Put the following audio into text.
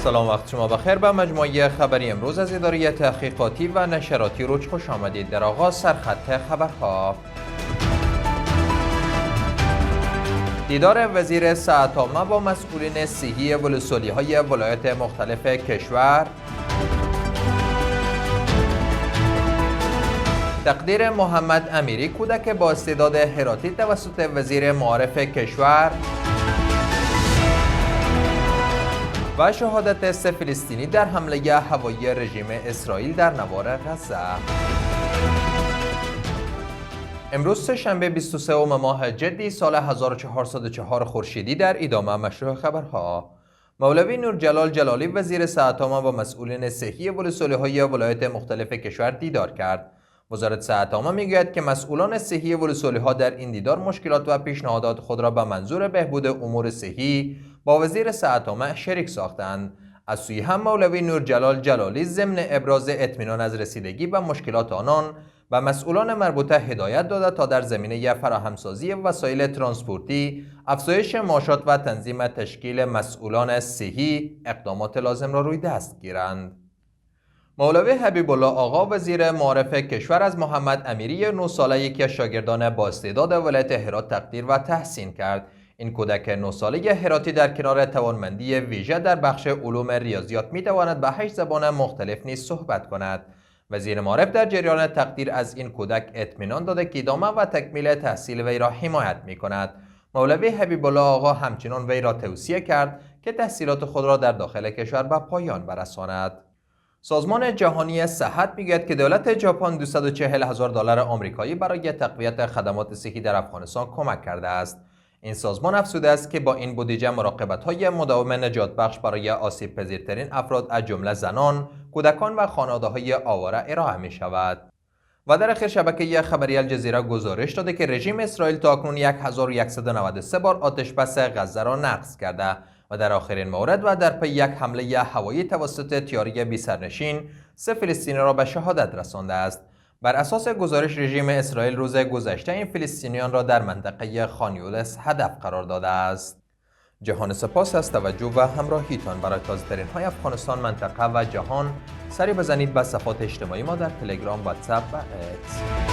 سلام، وقت شما بخیر. به مجموعه خبری امروز از اداره تحقیقاتی و نشراتی روچ خوش آمدید. در آغاز سرخط خبرها: دیدار وزیر صحت عامه با مسئولین صحی ولسوالی‌های ولایات مختلف کشور، تقدیر محمد امیری کودک با استعداد هراتی توسط وزیر معارف کشور و شهادت 3 فلسطینی در حمله هوایی رژیم اسرائیل در نوار غزه. امروز سه‌شنبه 23 ماه جدی سال 1404 خورشیدی در ادامه مشروع خبرها: مولوی نورجلال جلالی وزیر صحت عامه با مسئولین صحی ولسوالی‌های ولایات مختلف کشور دیدار کرد. وزارت صحت عامه میگوید که مسئولان صحی ولسوالی‌ها در این دیدار مشکلات و پیشنهادات خود را به منظور بهبود امور صحی با وزیر صحت عامه شریک ساختند. از سوی هم مولوی نورجلال جلالی ضمن ابراز اطمینان از رسیدگی به مشکلات آنان و مسئولان مربوطه هدایت داده تا در زمینه فراهمسازی وسایل ترانسپورتی، افزایش معاشات و تنظیم تشکیل مسئولان صحی اقدامات لازم را روی دست گیرند. مولوی حبیب الله آقا وزیر معارف کشور از محمد امیری 9 ساله یکی از شاگردان با استعداد ولایت هرات تقدیر و تحسین کرد. این کودک 9 ساله هراتی در کنار توانمندی ویژه در بخش علوم ریاضیات می‌تواند به 8 زبان مختلف نیز صحبت کند. وزیر معارف در جریان تقدیر از این کودک اطمینان داده که ادامه و تکمیل تحصیل وی را حمایت می‌کند. مولوی حبیب الله آقا همچنین وی را توصیه کرد که تحصیلات خود را در داخل کشور به پایان برساند. سازمان جهانی صحت میگوید که دولت ژاپن $240,000 آمریکایی برای تقویت خدمات صحی در افغانستان کمک کرده است. این سازمان افزوده است که با این بودجه مراقبت‌های مداوم نجات بخش برای آسیب پذیرترین افراد از جمله زنان، کودکان و خانواده‌های آواره ارائه می شود. و در آخر شبکه خبری الجزیره گزارش داده که رژیم اسرائیل تاکنون 1193 بار آتشبس غزه را نقض کرده و در آخرین مورد و در پی یک حمله هوایی توسط طیاره بی‌سرنشین 3 فلسطینی را به شهادت رسانده است. بر اساس گزارش رژیم اسرائیل روز گذشته این فلسطینیان را در منطقه خان یونس هدف قرار داده است. جهان سپاس از توجه و همراهیتان. برای تازه‌ترین های افغانستان، منطقه و جهان سری بزنید به صفحات اجتماعی ما در تلگرام، واتساپ و اکس.